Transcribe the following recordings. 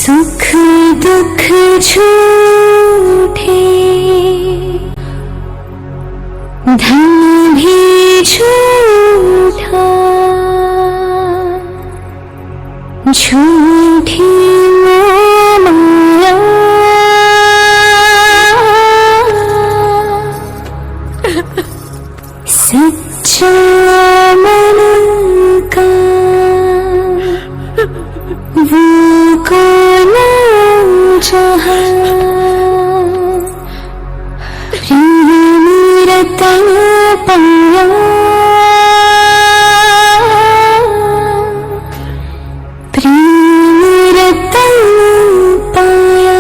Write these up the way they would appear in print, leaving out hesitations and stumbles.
सुख दुख झूठे, धन भी झूठा, झूठी माया, सच्चा मन का वो कौन जहाँ, प्रेम रतन पाया, प्रेम रतन पाया।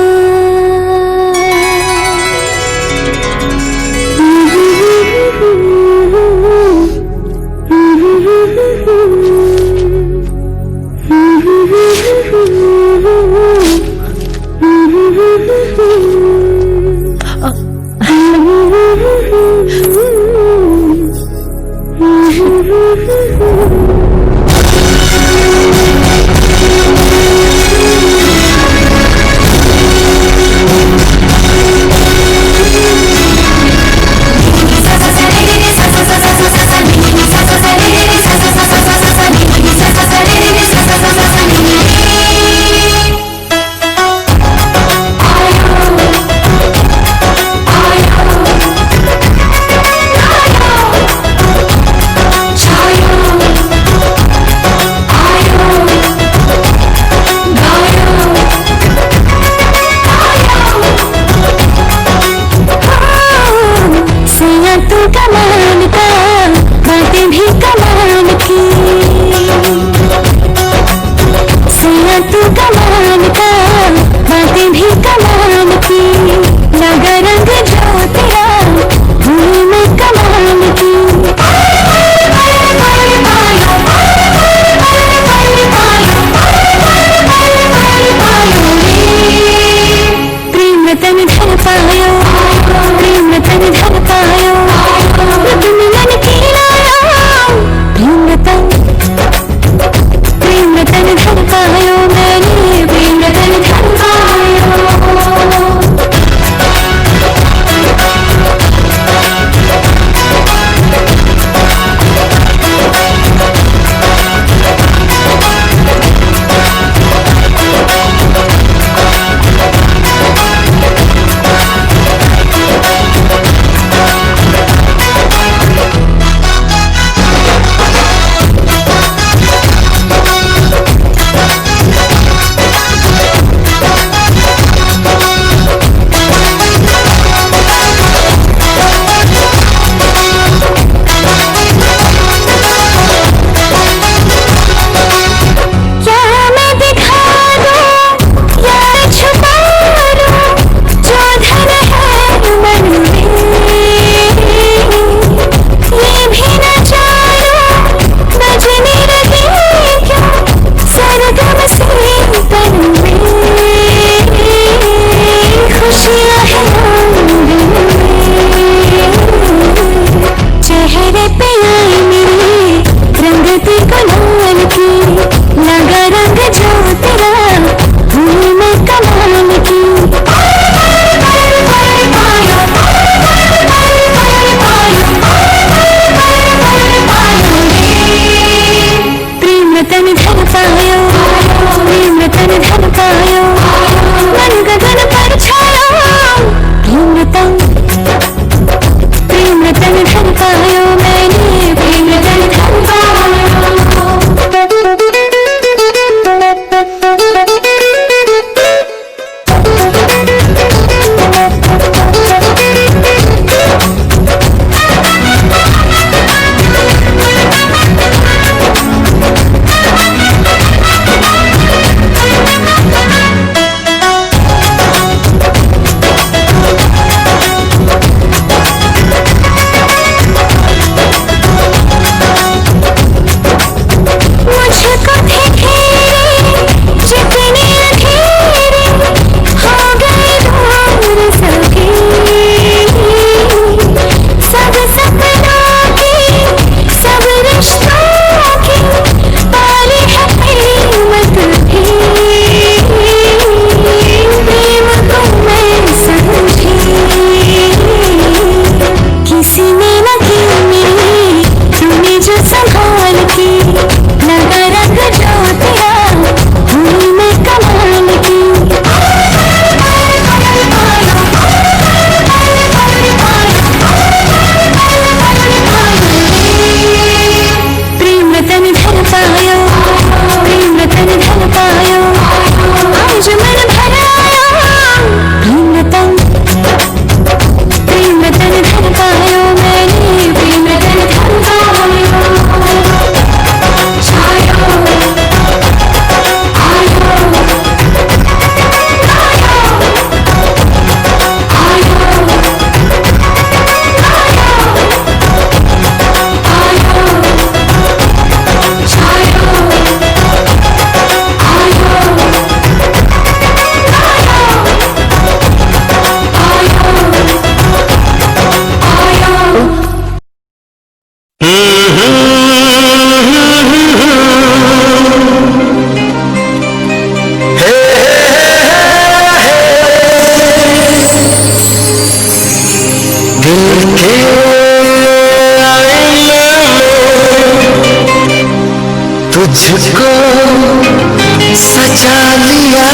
सजा लिया,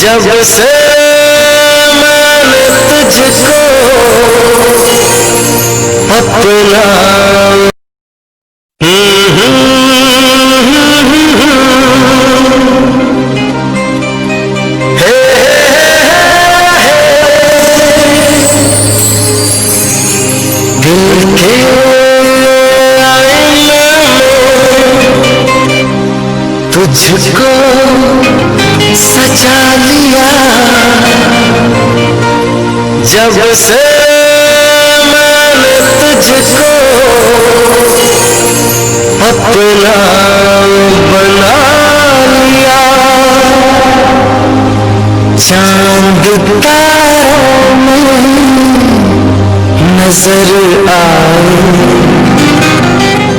जब से मैंने तुझको अपना तुझको सजा लिया, जब से मैंने तुझको अपना बना लिया। चांद तारों में नजर आए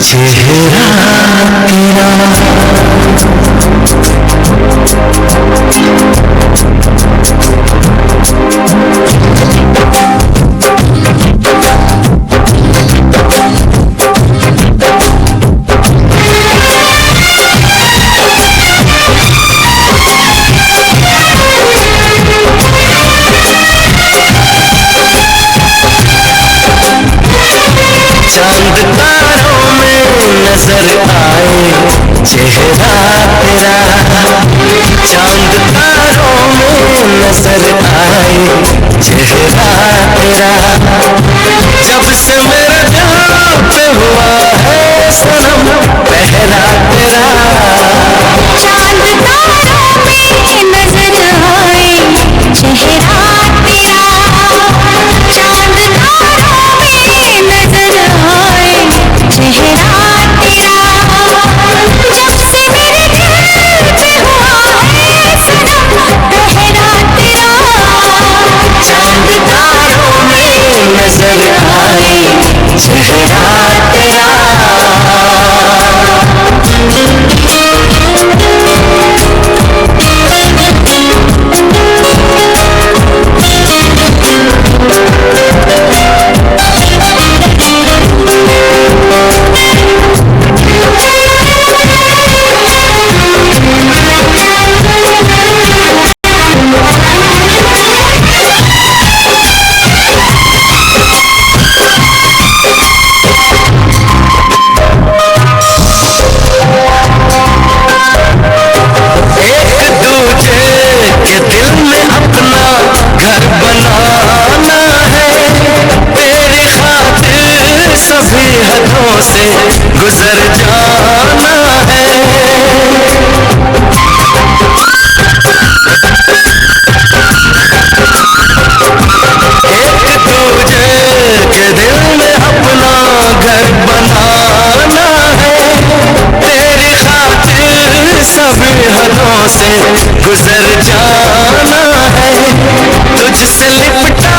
चेहरा तेरा, चांद तारों में नजर आए चेहरा तेरा, चांद तारों में नजर आए चेहरा तेरा, जब से मेरा दिल पे हुआ है सनम पहरा तेरा। चांद तारों में नजर आए चेहरा तेरा, चांद तारों में नजर आए चेहरा तेरा, जब से मेरे दिल पे हुआ है सनम पहरा तेरा। चांद तारों में नजर आए चेहरा तेरा। से गुजर जाना है, एक दूजे के दिल में अपना घर बनाना है, तेरी खातिर सभी हदों से गुजर जाना है, तुझसे लिपटा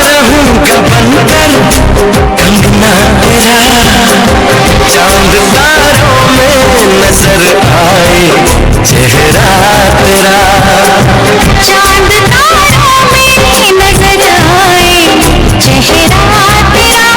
रहूंगा बनकर कंगना तेरा। चांद तारों में नजर आए चेहरा तेरा, चांद तारों में नजर आए चेहरा तेरा।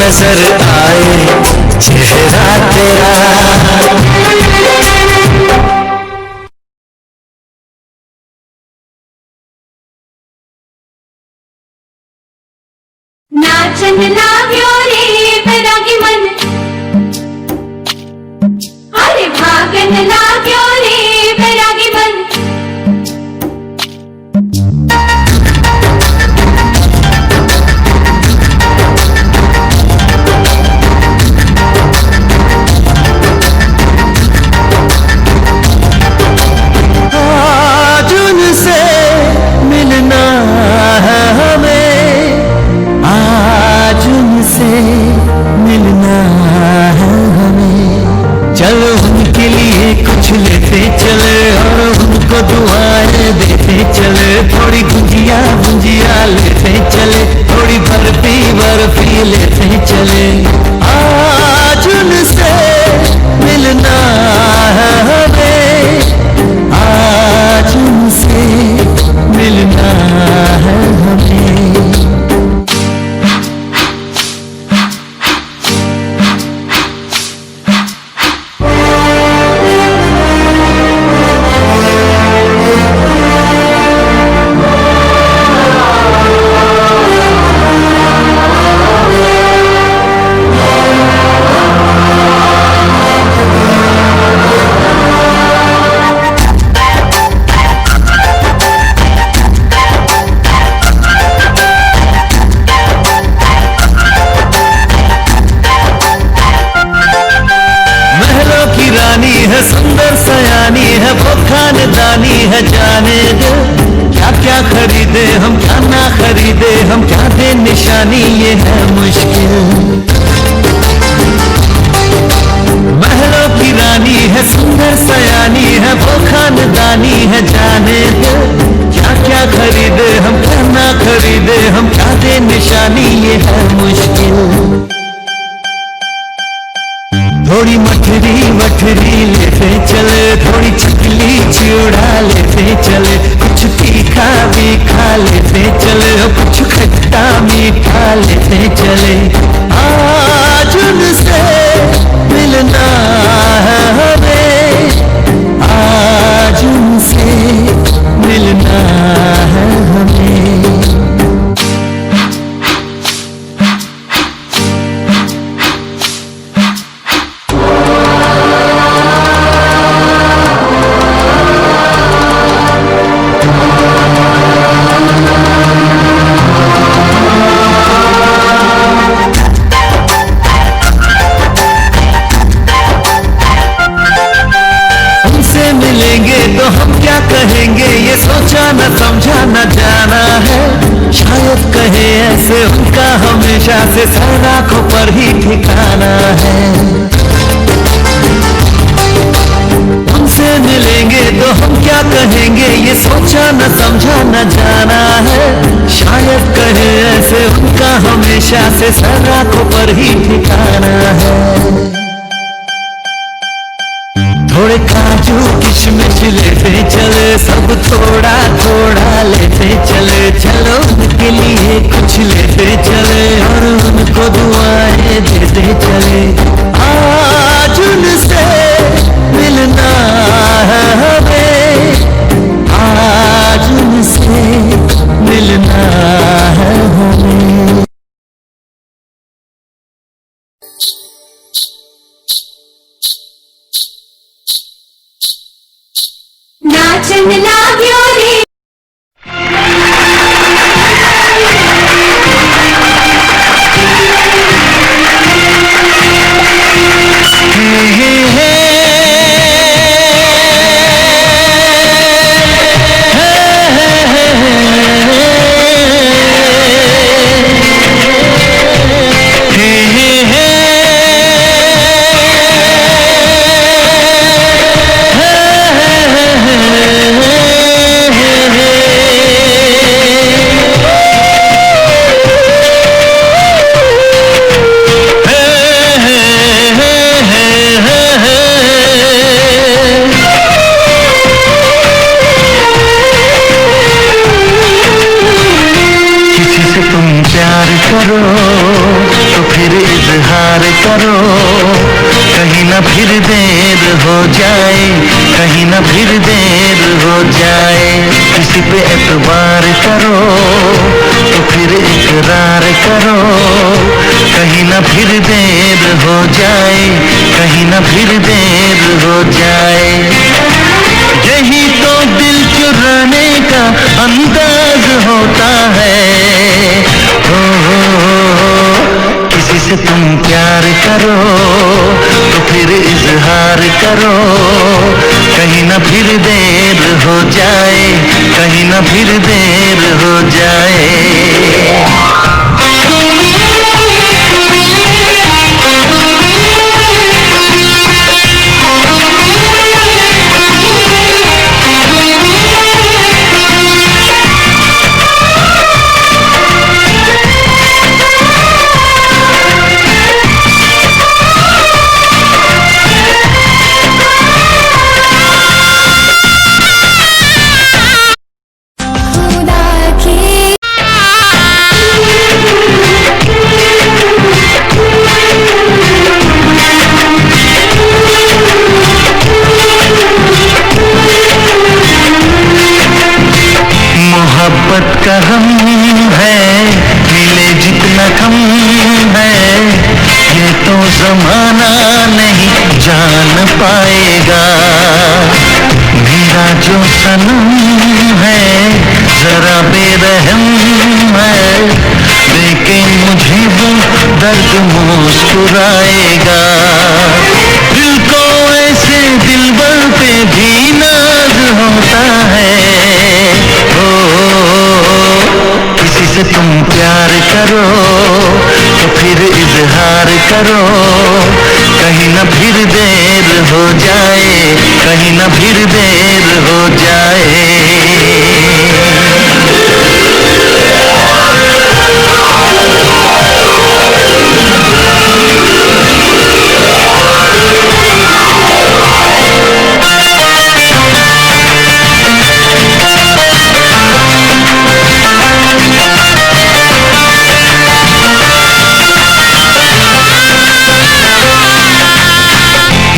नजर आए चेहरा तेरा। नाचन लाग्यो रे बैरागी मन, अरे भागन लाग्यो रे बैरागी मन। आज उनसे मिलना है हमें, आज उनसे मिलना है हमें। चलो उनके लिए कुछ लेते चले और उनको दुआएं देते चले। थोड़ी गुंजिया गुंजिया लेते चले, थोड़ी बर्फी बर्फी लेते चले। आज उनसे मिलना है हमें, आज उनसे मिलना है हमें। सुंदर सयानी है वो खानदानी है, जाने दे क्या क्या खरीदे हम क्या ना खरीदे हम, क्या दे निशानी ये है मुश्किल। महलों की रानी है सुंदर सयानी है वो खानदानी है, जाने दे क्या क्या खरीदे हम क्या ना खरीदे हम, क्या दे निशानी ये है मुश्किल। थोड़ी मठरी मठरी लेते चले, थोड़ी चकली चिड़ा लेते चले, कुछ तीखा भी खा लेते चले, कुछ खट्टा मीठा लेते चले। आज उनसे मिलना है हमें, आज उनसे मिलना है हमें। तो हम क्या कहेंगे ये सोचा न समझा न जाना है, शायद कहे ऐसे उनका हमेशा से सर आंखों पर ही ठिकाना है। उनसे मिलेंगे तो हम क्या कहेंगे ये सोचा न समझा न जाना है, शायद कहे ऐसे उनका हमेशा से सर आंखों पर ही ठिकाना है। थोड़े काजू किशमिश लेते चले, सब थोड़ा थोड़ा लेते चले, चलो उनके लिए कुछ लेते चले और उनको दुआएं देते चले। आज उनसे मिलना है हमें, आज उनसे मिलना है हमें। नाचन लाग्यो रे करो तो फिर इजहार करो, कहीं ना फिर देर हो जाए, कहीं ना फिर देर हो जाए। किसी पे एतबार करो तो फिर इकरार करो, कहीं ना फिर देर हो जाए, कहीं ना फिर देर हो जाए। यही तो दिल चुराने का अंदाज होता है। किसी से तुम प्यार करो तो फिर इजहार करो, कहीं ना फिर देर हो जाए, कहीं ना फिर देर हो जाए। मोहब्बत का गम है, मिले जितना कम है, ये तो जमाना नहीं जान पाएगा। मेरा जो सनम है जरा बेरहम है, देखे मुझे वो दर्द मुस्कुराएगा। दिल को ऐसे दिलबर पे भी नाज होता है। किसी से तुम प्यार करो तो फिर इजहार करो, कहीं ना फिर देर हो जाए, कहीं ना फिर देर हो जाए।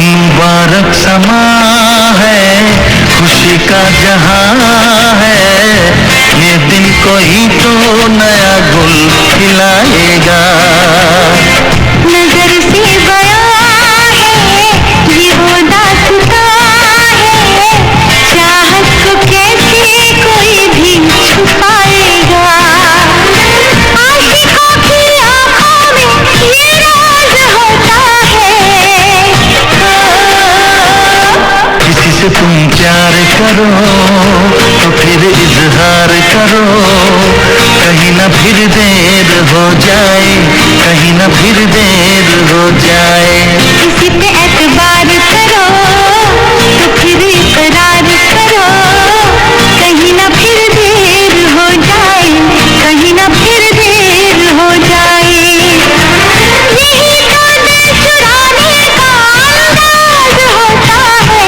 मुबारक समा है, खुशी का जहां है, ये दिन कोई तो नया गुल खिलाएगा। नजर से बयां है ये वो दास्तां है, चाहत को कैसे कोई भी छुपाएगा। आशिकों की आंखों में ये राज होता है। किसी से तुम प्यार करो तो फिर इजहार करो, कहीं ना फिर देर हो जाए, कहीं ना फिर देर हो जाए। किसी पे एतबार करो तो फिर इकरार करो, कहीं ना फिर देर हो जाए, कहीं ना फिर देर हो जाए। यही तो दिल चुराने का अंदाज होता है।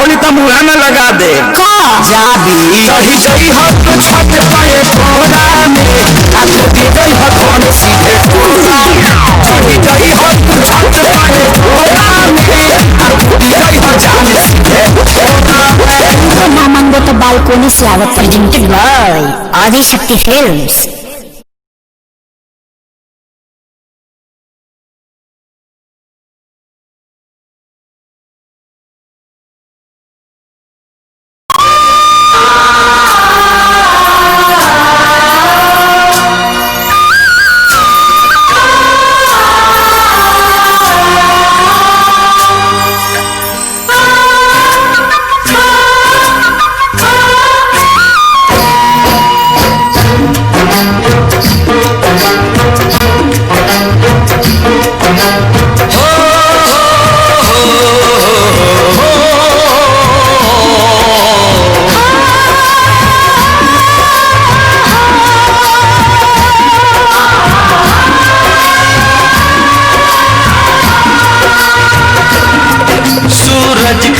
खोली तो मुँह न लगा दे जाबी सही सही हो तो छत पाए कोना में आज दे गई हो कौन सीधे सही सही हो तो छत पाए कोना में आज दे गई हो जान सीधे Mamang Boto Balcony Slava presented by Adi Shakti Films.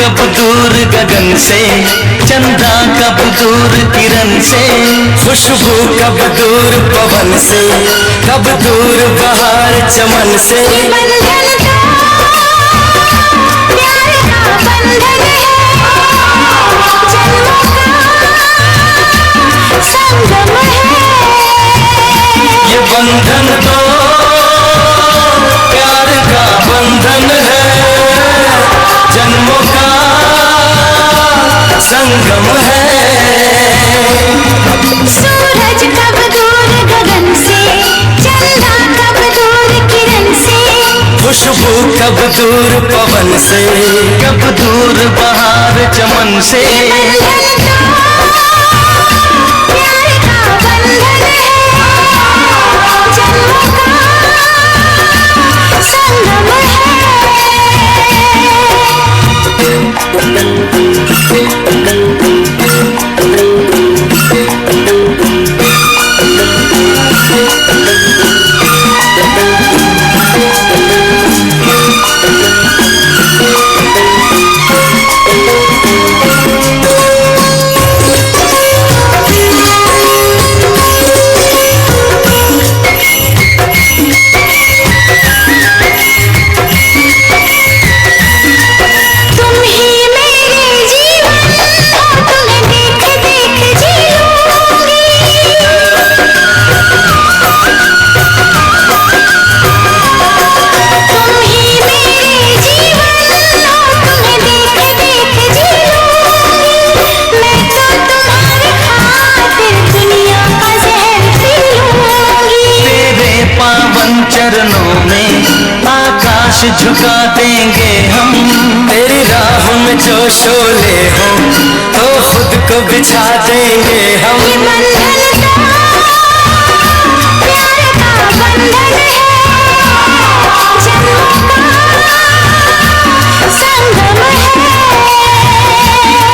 कब दूर गगन से चंदा कब दूर किरण से खुशबू कब दूर पवन से कब दूर बहार चमन से ये बंधन तो प्यार का बंधन है जन्मों का संगम है सूरज कब दूर गगन से चंदा कब दूर किरण से खुशबू कब दूर पवन से कब दूर बहार चमन से प्यार का बंधन है जन्मों का संगम है चरणों में आकाश झुका देंगे हम तेरी राह में जो शोले हो तो खुद को बिछा देंगे हम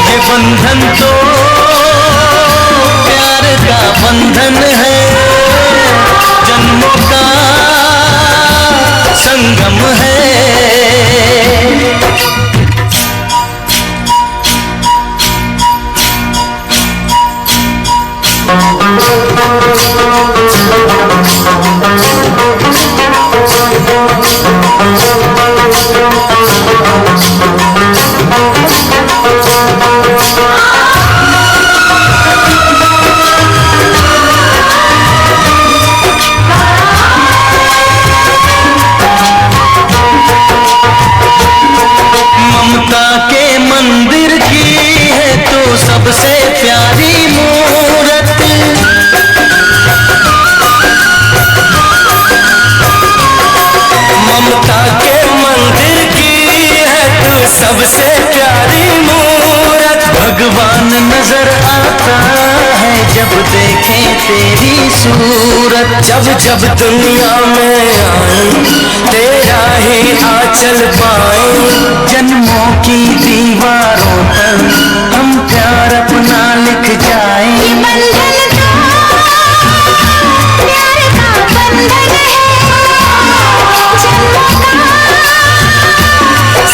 ये बंधन तो प्यार का बंधन है जन्मों का संगम है सबसे प्यारी मूरत ममता के मंदिर की है तू सबसे प्यारी मूरत भगवान नजर आता है जब देखें तेरी सूरत जब जब दुनिया में आए तेरा ही आंचल पाए जन्मों की दीवारों पर हम प्यार अपना लिख जाए प्यार का बंधन है जन्मों का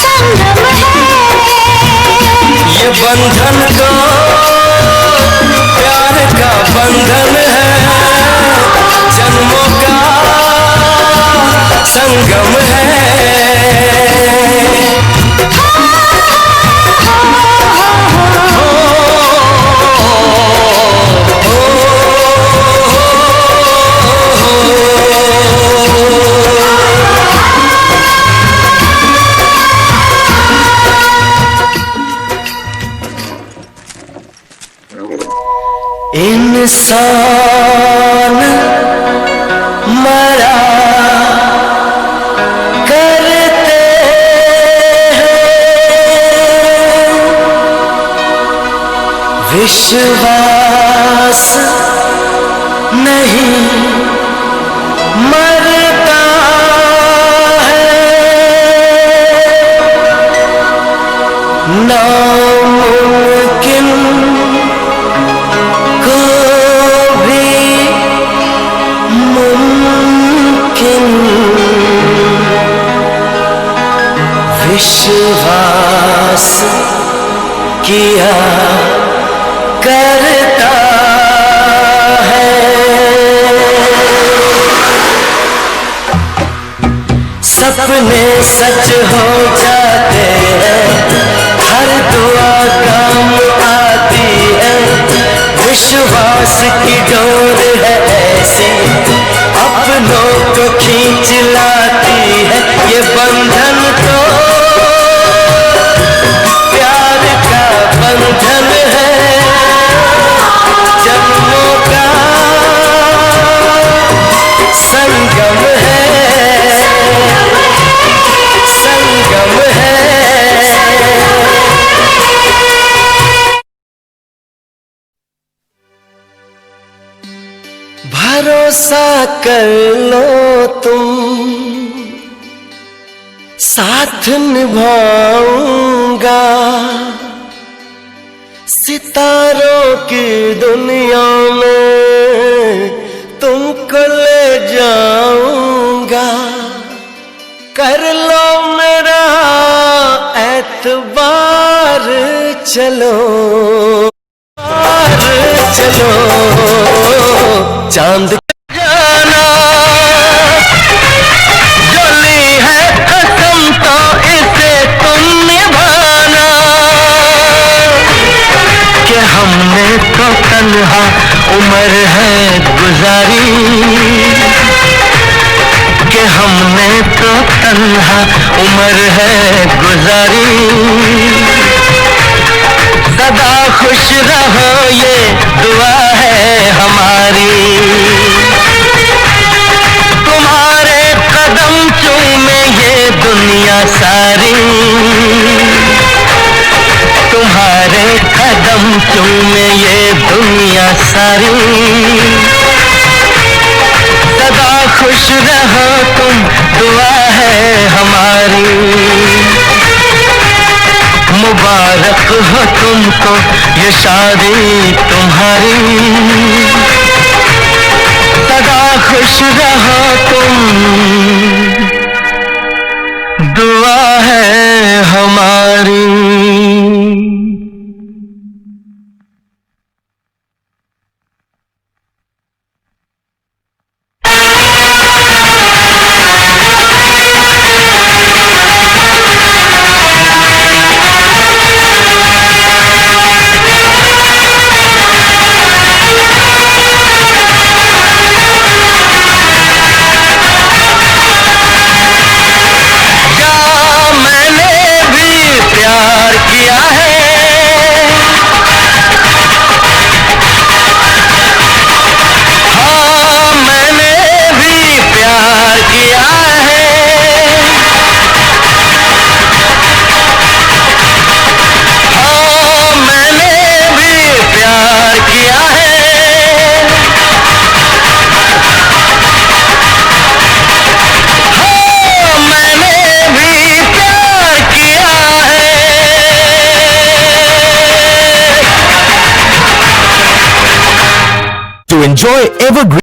संगम है बंधन तो प्यार का बंधन है, जन्मों का संगम है। इंसान मरा करते हैं, विश्वास नहीं मरता है, नामुमकिन विश्वास किया करता है। सपने सच हो जाते हैं, हर दुआ काम आती है, विश्वास की डोर है ऐसी अपनों को खींच लाती है। ये बंधन तो प्यार का बंधन है, जन्मों का संगम है, संगम है। भरोसा कर लो तुम, साथ निभाऊंगा, सितारों की दुनिया में तुमको ले जाऊंगा। कर लो मेरा एतबार, चलो चलो चांद जाना, जो ली है कसम तो इसे तुम निभाना, कि हमने तो तन्हा उम्र है गुजारी, कि हमने तो तन्हा उम्र है गुजारी। सदा खुश रहो ये दुआ है हमारी, तुम्हारे कदम चूमे ये दुनिया सारी, तुम्हारे कदम चूमे ये दुनिया सारी। सदा खुश रहो तुम दुआ है हमारी, मुबारक हो तुमको ये शादी तुम्हारी। सदा खुश रहो तुम दुआ है हमारी। enjoy evergreen.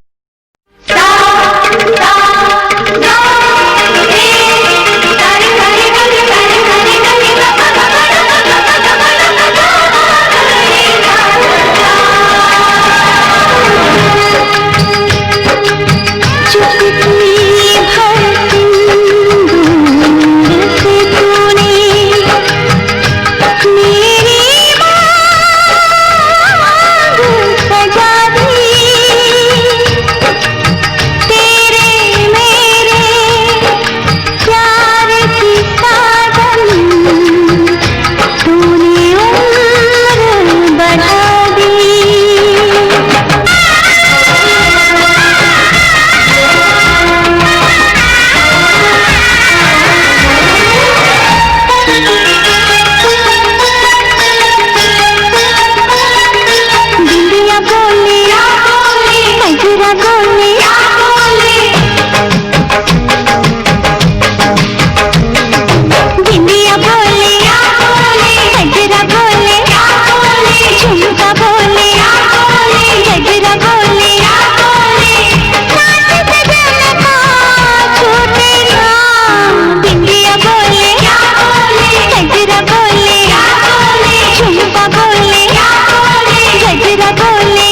बोले बिंदिया बोले गजरा बोले झुमका बोले गजरा बोले नाच सजन का छूटे ना बिंदिया बोले गजरा बोले झुमका बोले गजरा बोले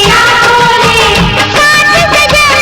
नाच सजन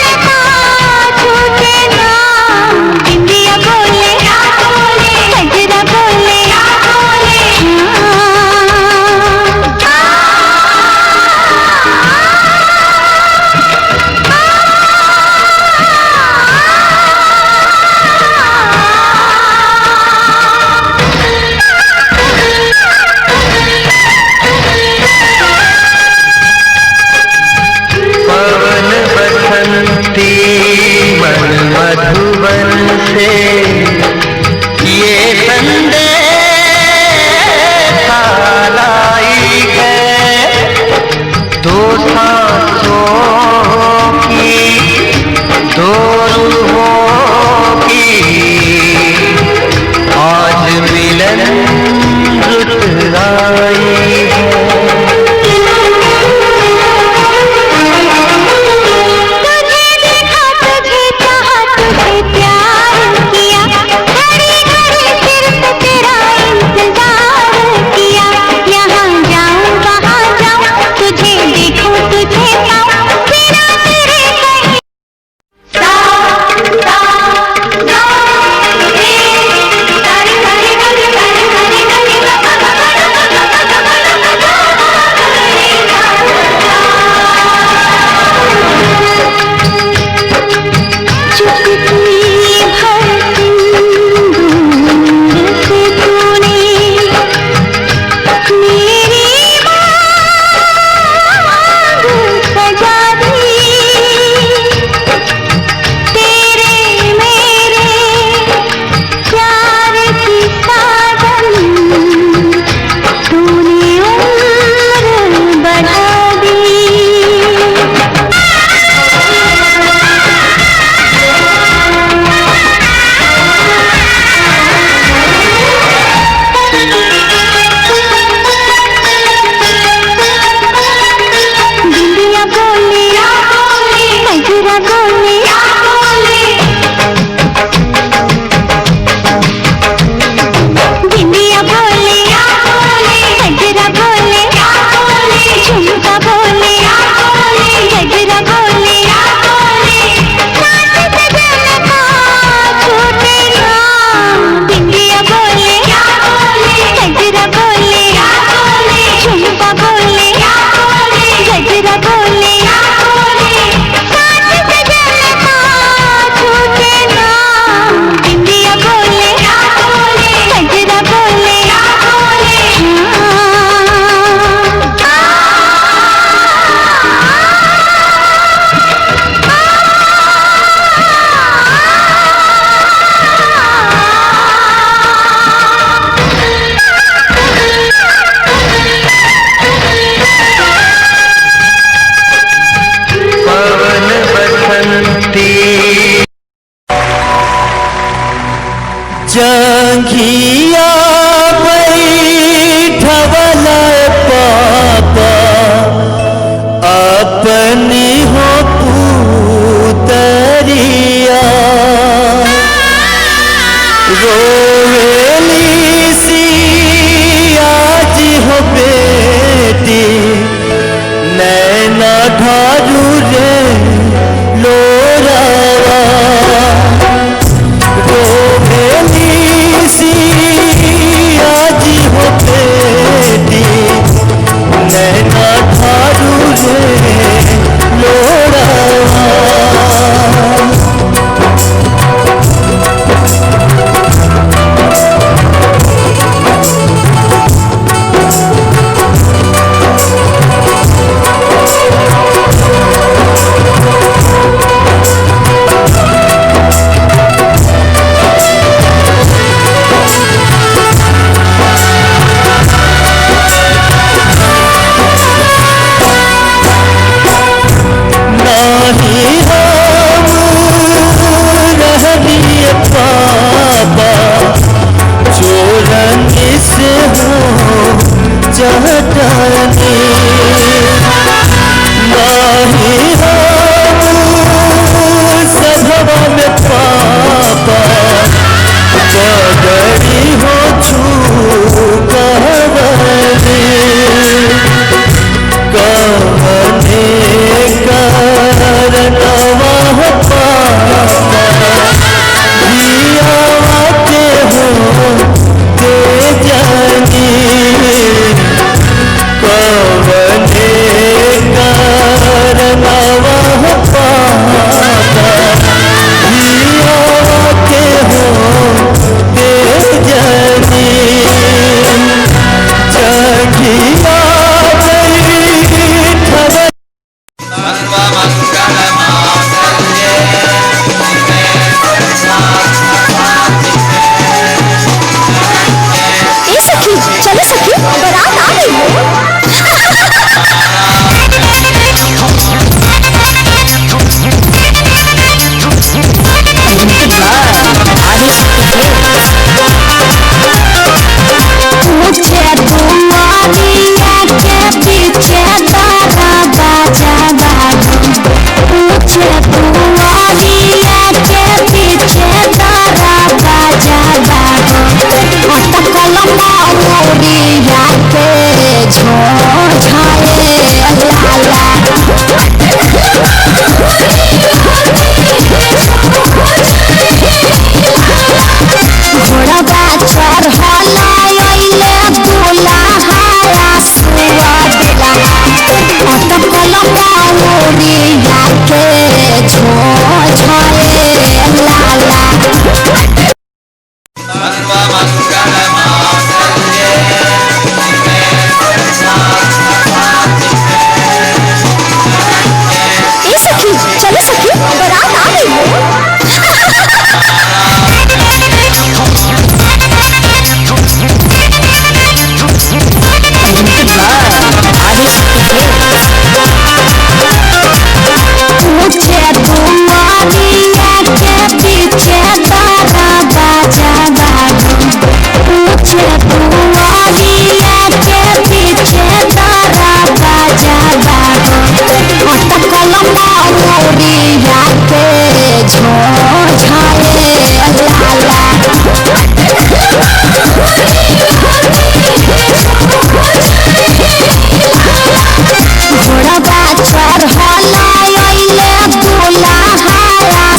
जाने नहीं सभा में पापा पगड़ी हो छूकवने कहने करनवा पापा धियावा के हो के जानी कहने करनवा पापा धियावा के हो के जानी जगिया चलो सखी बारात आ गई हो। मुझे दुआरिया के पीछे तारा बाजा बाजू मुझे दुआरिया के पीछे तारा बाजा बाजू कलमा मोरिया के झोझाए लाला घोड़ा चढ़ला अइले दुल्हा सुआ दिला कलमा मोरिया के झोझाए लाला चलो सखी बारात आ गई हो। मुझे दुआरिया के पीछे तारा बाजा बाजू मुझे दुआरिया के पीछे तारा बाजा बाजू कलमा मोरिया के झोझाए लाला घोड़ा चढ़ला अइले दुल्हा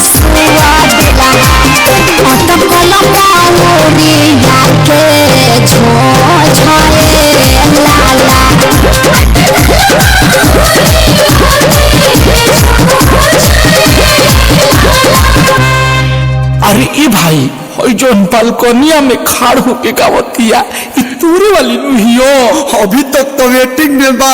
सुआ दिला कलमा मोरिया के झोझाए लाला अरे ए भाई होई जोन बालकोनिया में खाड़ होके गावतिया ई तूरे वाली नुहियो अभी तक तो वेटिंग में बा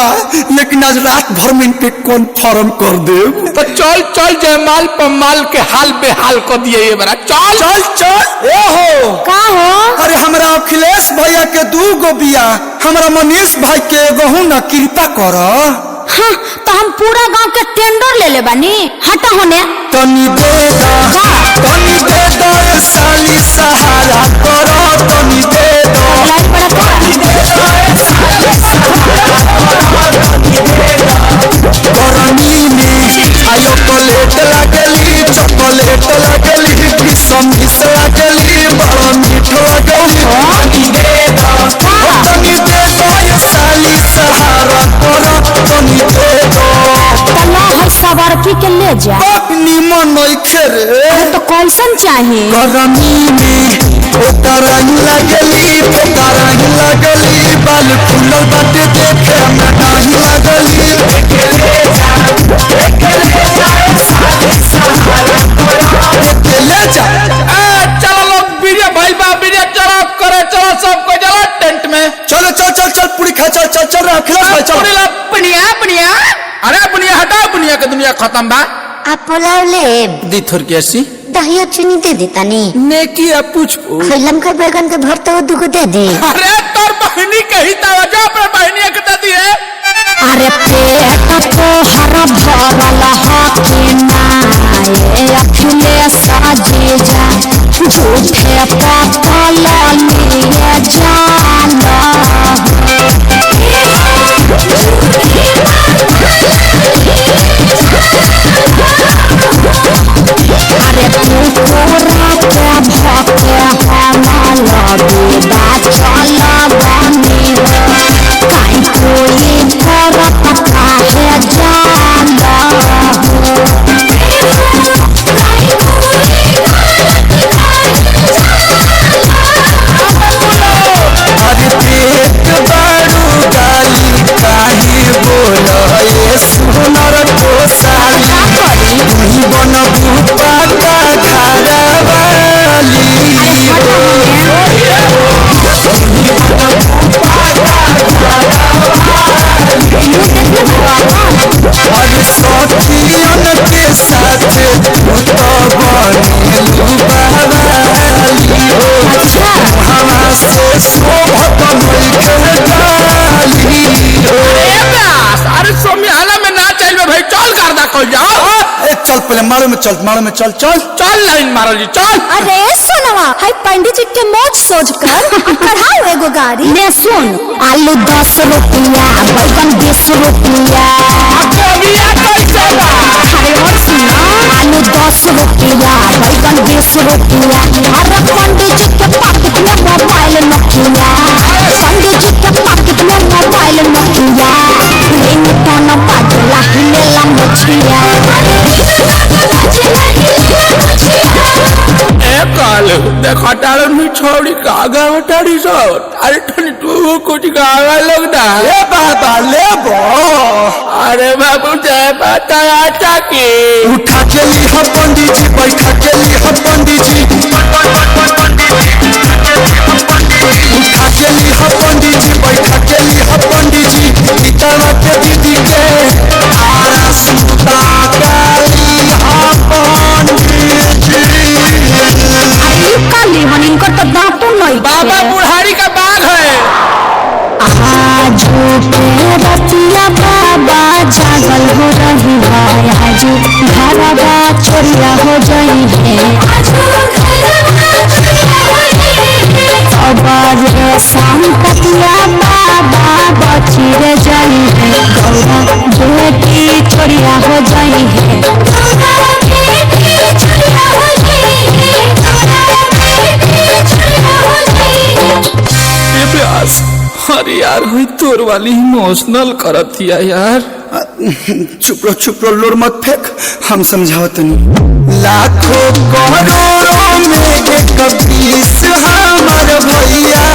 लेकिन आज रात भर में पे कन्फर्म कर दे। तो चल चल जयमाल पमाल के हाल बेहाल कर दिए ये बड़ा चल चल चल ए हो का हो। अरे हमरा अखिलेश भैया के 2 गो बिया हमरा मनीष भाई के एगो ना कृपा कर। हाँ, तो हम पूरा गांव के टेंडर ले ले बानी हटा होने तनी दे दो साली सहारा करो तनी दे दो लाइट पड़ा गरमी में आयो चॉकलेट लागली चॉकलेट लागली किसम किस लागली बड़ा मीठ लागली तनी दे दो ये साली सहारा करो तनी दे दो तला है सवारकी के ले जा निमन नइखे रे तो कैसन चाहिए गरमी में ओकरा लागली बाल फूलल बाटे देखे हमरा नाही लागली ले जा चलो लोग वीडियो भाई बा वीडियो चला करे चलो सबको चलो टेंट में चलो चल चल चल पूरी खा चल चल चल अखिलेश भाई चल पुनिया पुनिया अरे पुनिया हटाओ पुनिया के दुनिया खत्म बा आप पुलाव ले दी थोर कैसी दही चीनी दे देता नहीं नेकी है पूछ खैलम का बैगन के भरता हुआ दुगो दे दे अरे तोर बहनी कही तवज्जो अपने बहनी के दे दी है अरे पेट तो हरा भरल हकी नाये अखिलेश जीजा झूठे पकल लिए जाना अरे सखियन के साथ तू तो बनेलू बावाली हो हवा से शोभत नइखे डाली हो। अरे सोमियाना में ना चाहिए भाई, चल गर्दा कर जाओ। ए चल पहले मारो में चल चल चल लाइन मारो जी, चल। अरे सुनवा, हाय पंडित जी के मौज सोच कर कराओ एगो गाड़ी। ले सुन, आलू 10 रुपया, बैगन 20 रुपया। अबिया कैसे बा? अरे और सुनो, आलू 10 रुपया, बैगन 20 रुपया। अरे पंडित जी के पॉकेट में मोबाइल नोकिया, पंडित जी के पॉकेट में मोबाइल नोकिया। रिंगटोन बाजला हिलेला मुछिया। कालू देखा टाड़न में छोड़ी कागा उठाड़ी सो। अरे ठनी तू कुछ कागा लगता है। ए बाबा ले बो। अरे बाबू जय बताया चाकी उठा के ली हम पंडित जी, बैठा के ली हम पंडित जी, उठा के ली हम पंडित जी, बैठा के ली हम पंडित जी। इतना के दीदी के आरा सुता काली हम पंडित जी। काली हन इनकर तो दांतों नहीं। बाबा बुढ़ारी का बाग है। आज रतिया बाबा जागल हो रही है, आज घरवा चोरिया हो जाई है। अबाज शाम तकिया बाबा बची रे जाई है, गौरा बेटी चोरिया हो जाई है। अरे यार हुई तोर वाली इमोशनल करत हिया यार। चुप रहो लोर मत फेंक, हम समझाओ तनी। लाखों करोड़ों में एक पीस हमार भैया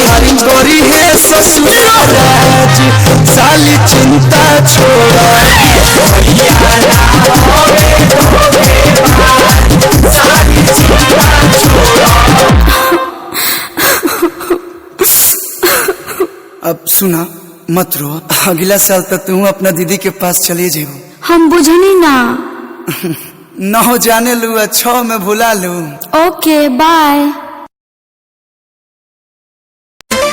हरी गोरी है ससुराज, साली चिंता छोड़ा साली चिंता छोड़ा। अब सुना मत रो, अगला साल तक तू अपना दीदी के पास चले जाओ। हम बुझनी ना। न हो जाने लू, 6 में भुला लू। Okay bye.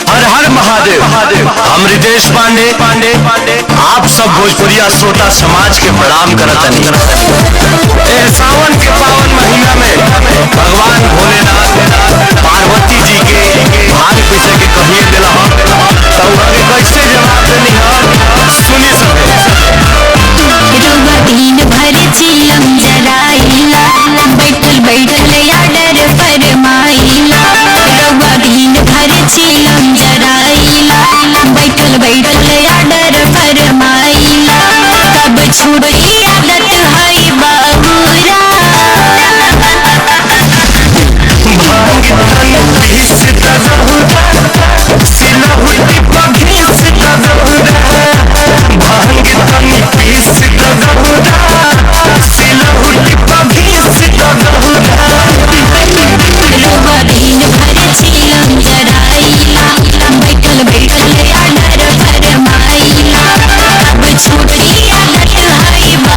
हर हर महादेव। हम रितेश पांडे आप सब भोजपुरिया श्रोता समाज के प्रणाम करतनी। सावन के पावन महीना में भगवान भोलेनाथ पार्वती जी के भांग पीछे के कहिए दिला तो आगे कैसे जवाब देनी है सुनी सब। दिन भर चिलम जराइला, बैठल बैठल आडर फरमाइला। रउआ दिन भर चिलम जराइला, बैठल बैठल आडर फरमाइला। कब छुड़ी आदत है बाबूरा। रउआ दिन भर चिलम जराइला, बैठल बैठल आडर फरमाइला। कब छुड़ी आदत है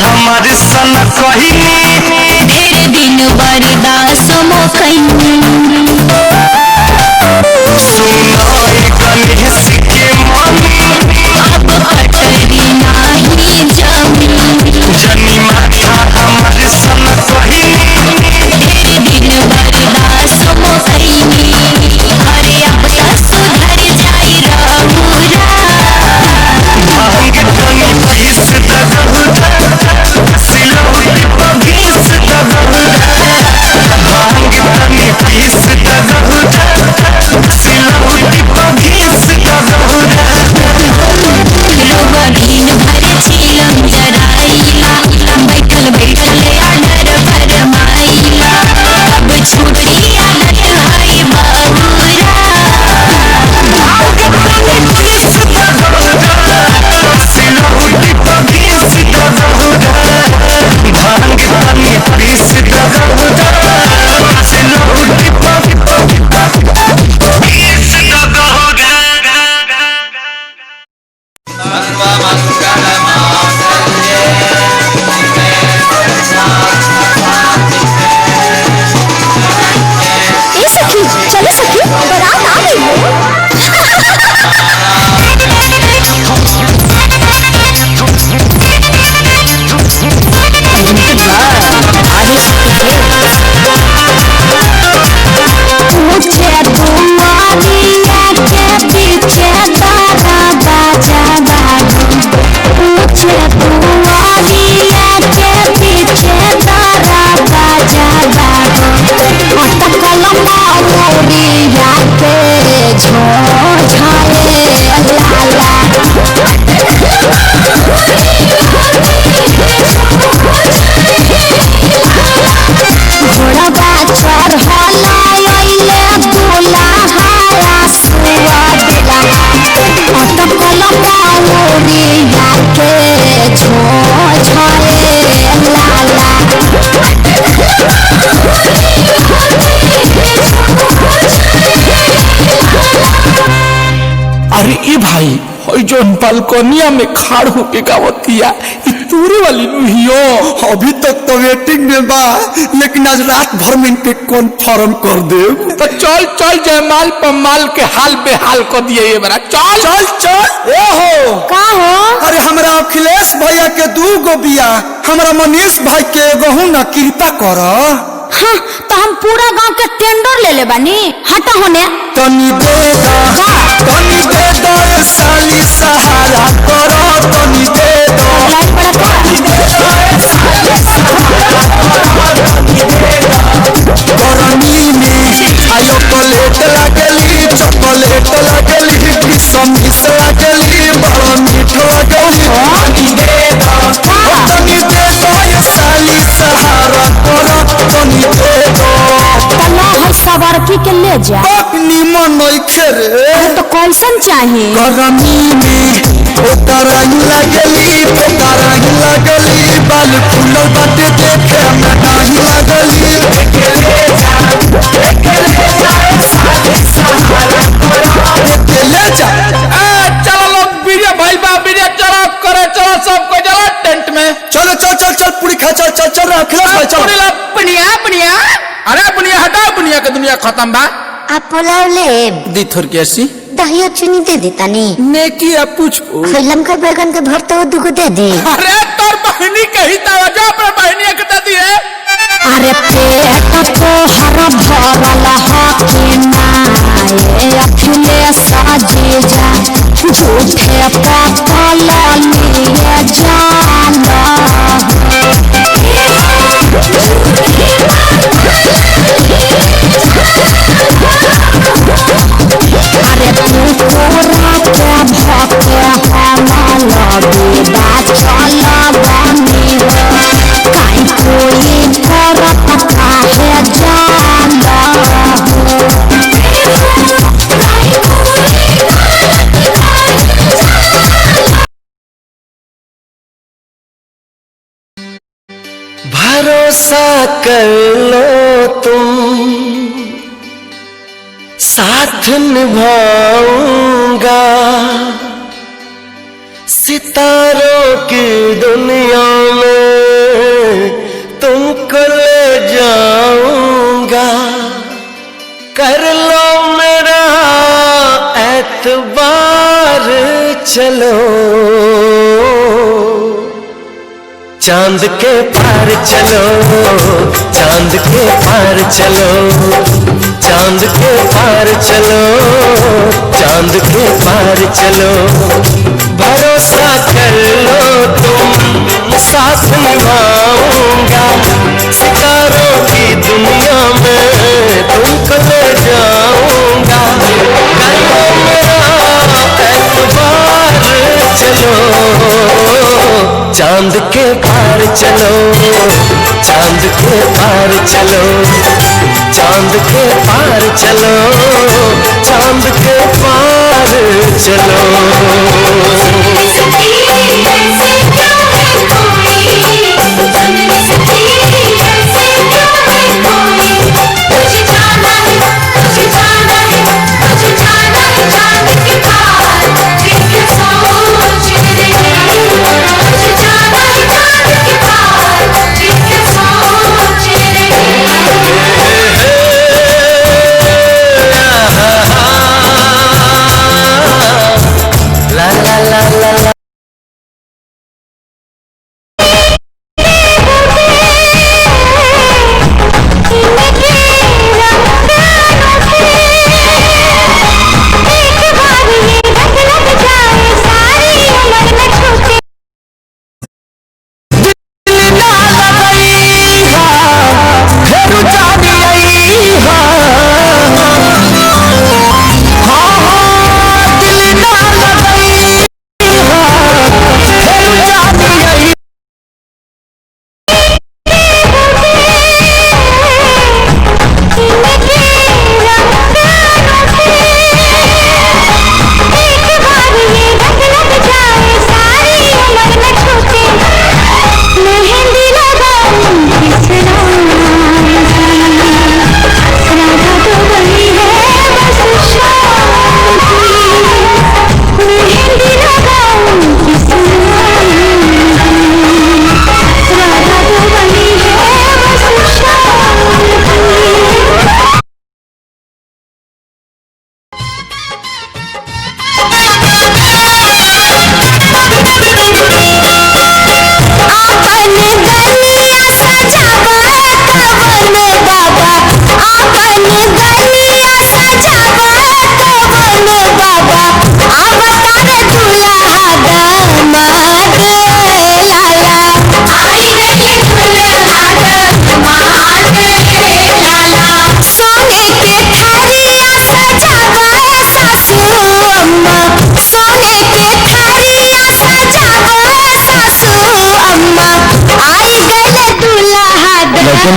हमारे सन कहिनी ढेर दिन बर्दाश्त मो कैनी सुनाई गणेश के मनी अब पटरी नाही जमी जनी माथा हमारे सन कहिनी ढेर दिन बर्दाश्त मो कैनी अरे अब तो सुधर जाई रहुरा भांग तनी पीस दगहुदा सिलौटी पघीस दगहुदा भांग तनी पीस दगहुदा सिलौटी पघीस दगहुदा रोवा दिन भर छीलम जराइला बैठल बैठल आडर फरमाइला अब छूटी आदत हाय बाबूरा सिलौटी पघीस दगहुदा भांग तनी पीस दगहुदा सिलौटी पघीस दगहुदा ए सखी चलो सखी बारात आ गई हो मुझे तुम्हारिया के पीछे तारा बाजा बाजू मुझे तुम्हारिया के पीछे तारा बाजा बाजू अटकल मोरिया के झोझाए लाला घोड़वा चढ़ला अइले दुल्हा सुअदला अटकल मोरिया के झोझाए लाला अरे ए भाई होई जोन बालकोनिया में खाड़ होके गावतिया ई तूरे वाली नुहियो अभी तक तो वेटिंग में बा, लेकिन आज रात भर में इनके कन्फर्म कर दे। तो चल चल जयमाल पमाल के हाल बेहाल कर दिए ये बड़ा चल चल चल ए हो का हो अरे हमरा अखिलेश भैया के 2 गो बिया, हमरा मनीष भाई के एगो ना कृपा कर। हाँ, तो हम पूरा गांव के टेंडर ले ले बानी हटा होने तनी दे दा ए साली सहारा करो, तनी दे दो लाइन पड़ा का गरमी में आयो चॉकलेट लागली किसमिस लागली बड़ा मीठ लागली तनी दे दो ये साली सहारा करो, तनी दे दो तला है सवारकी के ले जा निमन नइखे रे तो कैसन चाहिए गरमी में ओकराई लागली बाल फूलल बाटे देखे में नाही लागली ले जा चलो लोग वीडियो भाई बा वीडियो चलो करे चलो सबको चलो टेंट में चलो चल पूरी खा चल अखिलेश भाई चल बुनिया अरे बुनिया हटाओ बुनिया के दुनिया खत्म बा आप पुलाव ले दी थोर कैसी दही और चीनी दे देता नी नेकी है पूछ फिल्म का बैगन के भरते हुए 2 को दे दे। अरे तोर बहनी कही तवज्जो अपने बहनी के दे है अरे पेट तो हर भरल हकी नाये अखिलेश जीजा झूठे पकल लिए जाला अरे पूरा के भके हम लगी बात चल बनी काई कोई करत काहे जाला भरोसा कर लो तुम साथ निभाऊंगा सितारों की दुनिया में कर लो मेरा एतबार चलो चांद के पार चलो चांद के पार चलो चांद के पार चलो चांद के पार चलो भरोसा कर लो तुम साथ निभाऊंगा सितारों की दुनिया में तुमको ले जाऊंगा कर लो मेरा एतबार चलो चांद के पार चलो चांद के पार चलो चांद के पार चलो चांद के पार चलो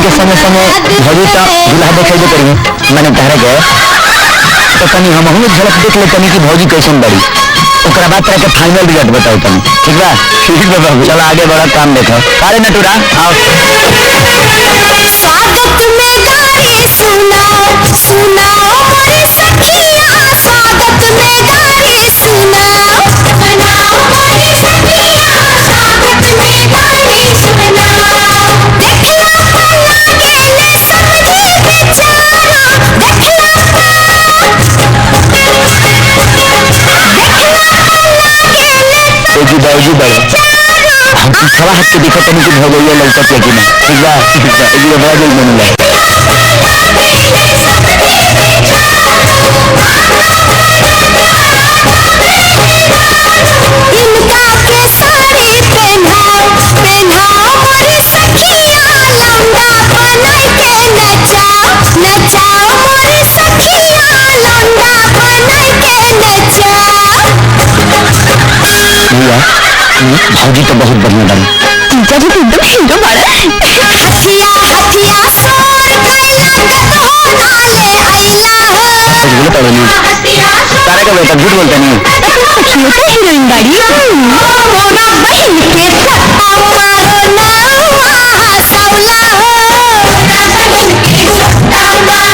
के समय समय भौजी तो दूल्हा देखे दे करिए मैंने तारे गए तो तनी हम झलक देख ले तनी कि भौजी कैसन बड़ी ओकरा बाद तरह के फाइनल रिजल्ट बताओ तनी ठीक बा बाबू चलो आगे बड़ा काम देखो अरे नटूरा आओ स्वागत में गाए सुनाओ सुनाओ मोरे सखिया स्वागत में गाए सुनाओ सुनाओ मोरे सखिया स्वागत में गाए सुनाओ देखला लागे ले समझे बेचारा देखला जी बाबूजी बड़े हम सवा हाथ के दिखा तनी कि भगोइया लौकत है कि ना ठीक बा ये बड़ा जल्द मन ले इनका के साड़ी पहनाओ पहनाओ मोरे सखिया लौंडा बनाई के नचाओ नचाओ मोरे सखिया लौंडा बनाई के नचाओ भौजी तो बहुत बढ़िया बनी जीजा जी तो एकदम हीरो बड़ा हथिया हथिया सोर कैला गत हो नाले आइला हो बोले पड़े नहीं तारे का बेटा झूठ बोलता नहीं सखियों तो हीरोइन बाड़ी मोरा बहन के सत्ता मारो ना हसावला हो मोरा बहन के सत्ता मारो ना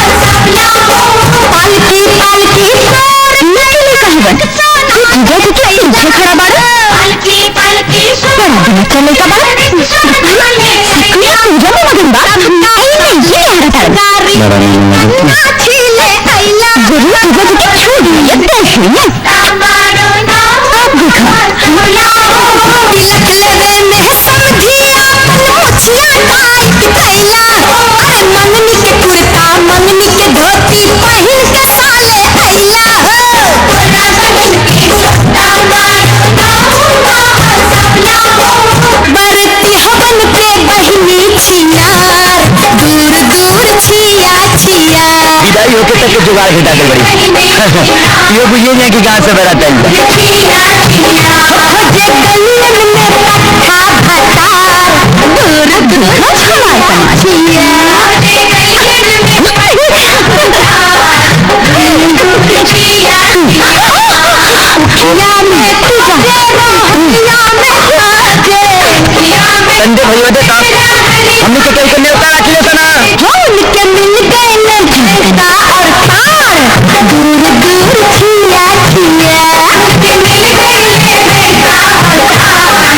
हसावला हो पालकी पालकी सोर नकली कहबन जीजा जी के पीछे खड़ा बाड़ा पालकी पालकी सोर बड़ा चले का बाड़ा सखिया पूजा में मगन बा आई नहीं ये हरा तार जाड़ा नहीं लगा नाचिले आइला गुरु तुझे तो छोड़ी ये कैसे है मारो ना आप देखा तिलक लेवे में समझिया नोचिया टाइट कैला अरे मंगनी के कुर्ता मंगनी के धोती पहिन के साले आइला तोरा बहिन के कुर्ता मारो ना बरती हवन पे बहिनी छिनार दूर दूर छिया छिया विदाई होके तक के जुगाड़ घटा कर बड़ी ये बुझे नहीं कि कहाँ से मेरा तल जे गलियन में पट्टा भतार दूर दूर छलाय तमाशिया जे गलियन में पट्टा भतार दूर दूर छिया या में तुझे या में ताजे संजय भैया दे का हमने तो कहीं करने उतारा कि लेता ना झोल के मिल गए न झंडा और तार दूर दूर छिया छिया के मिल गए झंडा और तार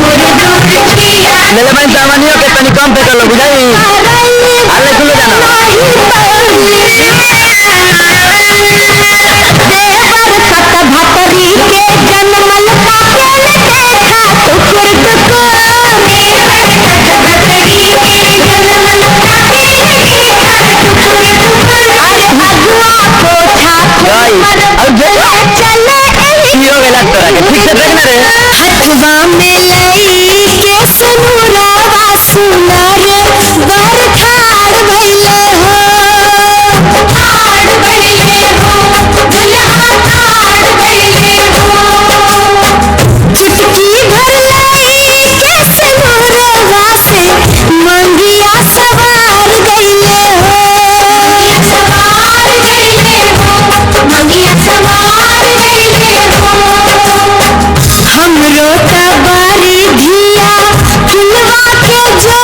दूर दूर छिया ले मैं सामान्यों के तनी कम पे कर लो बुझाई हाले सुन लो जाना देवर सत भतरी के जन्मल का केल देखा टुकुर टुकुर देवर सत भतरी के जन्मल का केल देखा टुकुर टुकुर अरे अगुआ पोछा गाई अब जे चले हो गया तोरा के ठीक से देखना रे हथवा में लई के सुनुरावा सुनर बर ठाड़ भइले हो ठाड़ भइले हो दुल्हा ठाड़ भइले हो चुटकी भर लई के सुनुरावा से मंगिया सवार गइले हो सवार गइले हो मंगिया सवार गइले हो हमरो तबारी धिया फुलवा के जो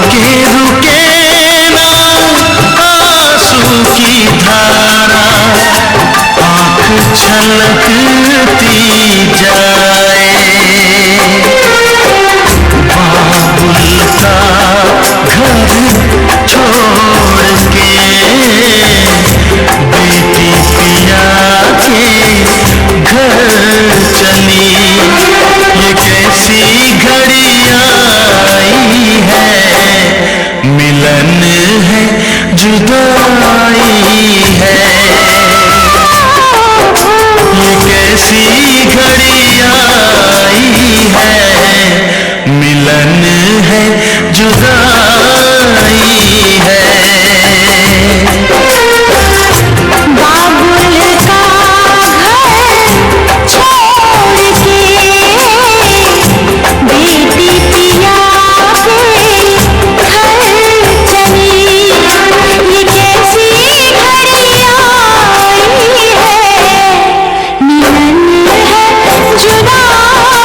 के रुके ना आंसू की धारा, आंख छलकती जाए। बाबुल का घर छोड़ के बेटी पिया के घर चली, ये कैसी घड़ी आई है, मिलन है जुदाई है। ये कैसी घड़ी आई है, मिलन है जुदाई है। बाबुल का घर छोड़ के बेटी पिया के घर चली, ये कैसी घड़ी आई है, मिलन है जुदाई है,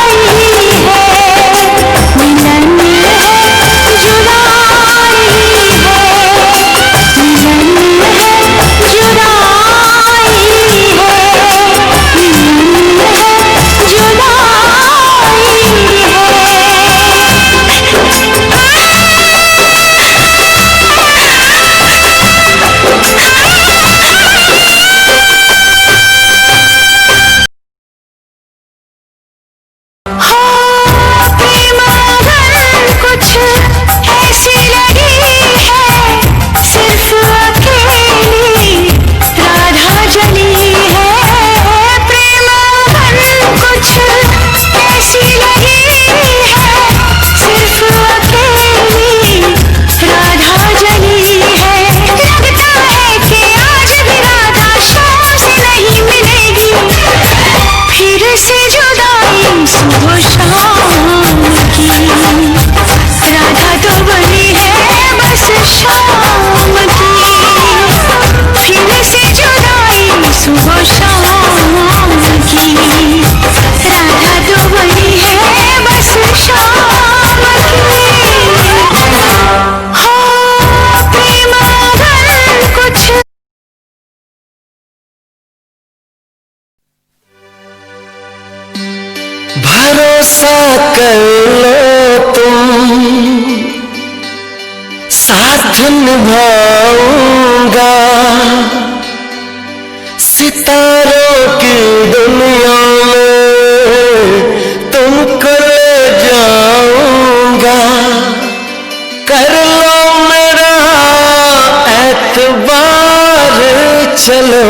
मिलन है जुदाई है, मिलन है जुदाई है, मिलन है प्रेम अगर कुछ ऐसी लगी है, सिर्फ अकेली राधा जली है। प्रेम अगर कुछ ऐसी लगी है, सिर्फ अकेली राधा जली है। लगता है कि आज भी राधा शाम से नहीं मिलेगी, फिर से जुदाई सुबह शाम की। राधा तो बनी है बस शाम की, फिर से जुदाई सुबह शाम की। राधा तो बनी है बस शाम की। हो प्रेम अगर कुछ भरोसा कर लो तुम, साथ निभाऊंगा, सितारों की दुनिया में तुमको ले जाऊंगा। कर लो मेरा एतबार, चलो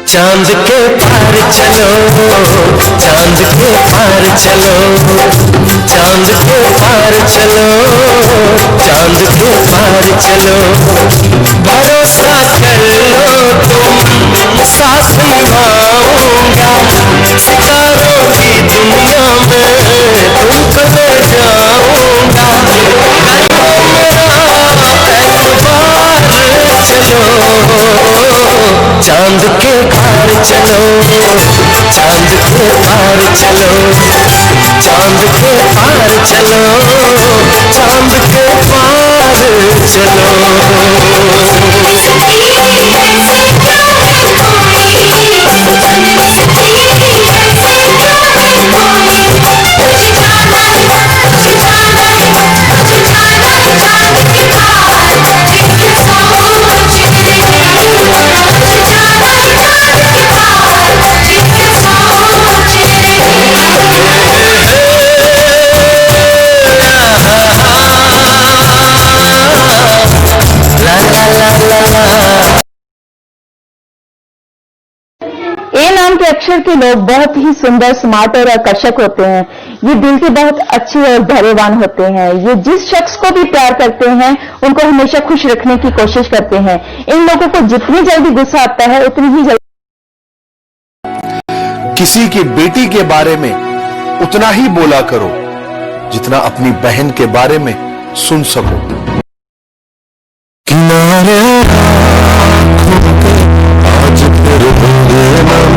चांद के पार चलो, चांद के पार चलो, चांद के पार चलो, चांद के पार चलो। भरोसा कर लो तुम, साथ निभाऊंगा, सितारों की दुनिया में तुमको ले जाऊंगा। चलो चांद के पार चलो, चांद के पार चलो, चांद के पार चलो, चांद के पार चलो। ए नाम के अक्षर के लोग बहुत ही सुंदर, स्मार्ट और आकर्षक होते हैं। ये दिल के बहुत अच्छे और धैर्यवान होते हैं। ये जिस शख्स को भी प्यार करते हैं उनको हमेशा खुश रखने की कोशिश करते हैं। इन लोगों को जितनी जल्दी गुस्सा आता है उतनी ही जल्दी किसी की बेटी के बारे में उतना ही बोला करो जितना अपनी बहन के बारे में सुन सको। किनारे आँखों पे आज फिर होंगे नम,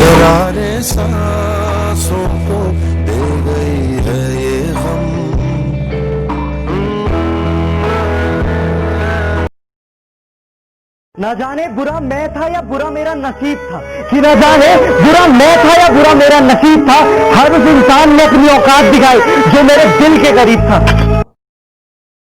दरारें सांसों को दे गई न जाने बुरा मैं था या बुरा मेरा नसीब था, कि न जाने बुरा मैं था या बुरा मेरा नसीब था। हर उस इंसान ने अपनी औकात दिखाई जो मेरे दिल के करीब था।